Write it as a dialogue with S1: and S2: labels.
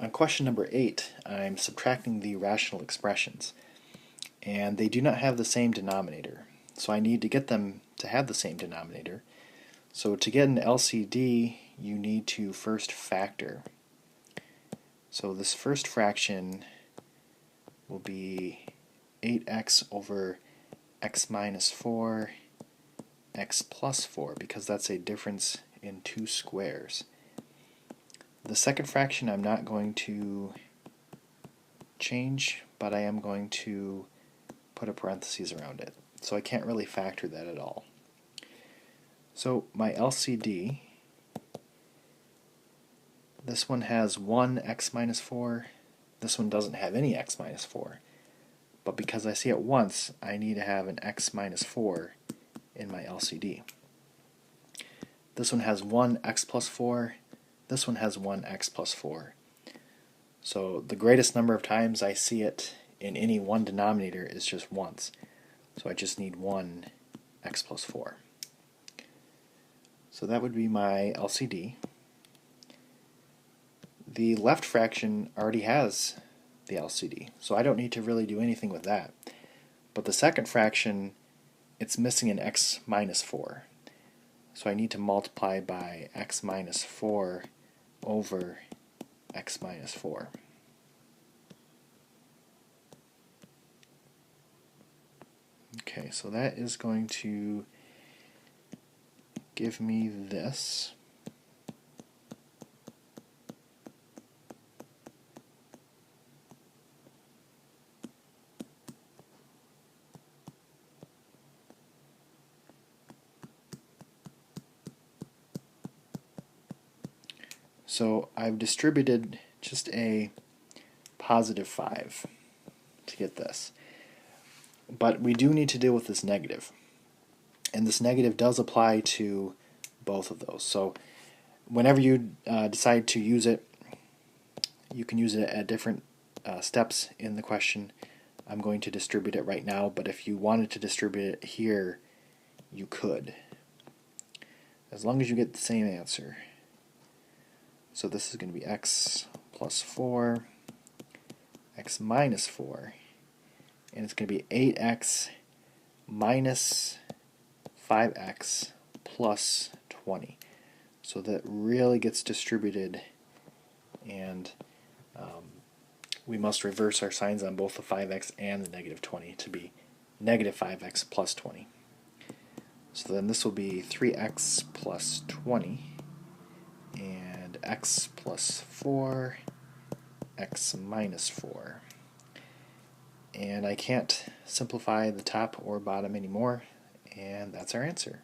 S1: On question number 8, I'm subtracting the rational expressions, and they do not have the same denominator. So I need to get them to have the same denominator. So to get an LCD, you need to first factor. So this first fraction will be 8x over x minus 4, x plus 4, because that's a difference in two squares. The second fraction I'm not going to change, but I am going to put a parentheses around it. So I can't really factor that at all. So my LCD, this one has 1 x minus 4, this one doesn't have any x minus 4. But because I see it once, I need to have an x minus 4 in my LCD. This one has 1 x plus 4, this one has 1 x plus 4. So the greatest number of times I see it in any one denominator is just once. So I just need 1 x plus 4. So that would be my LCD. The left fraction already has the LCD, so I don't need to really do anything with that. But the second fraction, it's missing an x minus 4. So I need to multiply by x minus 4 over x minus 4. Okay, so that is going to give me this. So I've distributed just a positive 5 to get this. But we do need to deal with this negative. And this negative does apply to both of those. So whenever you decide to use it, you can use it at different steps in the question. I'm going to distribute it right now, but if you wanted to distribute it here, you could, as long as you get the same answer. So this is going to be x plus 4, x minus 4, and it's going to be 8x minus 5x plus 20. So that really gets distributed, and we must reverse our signs on both the 5x and the negative 20 to be negative 5x plus 20. So then this will be 3x plus 20, and x plus 4, x minus 4. And I can't simplify the top or bottom anymore, and that's our answer.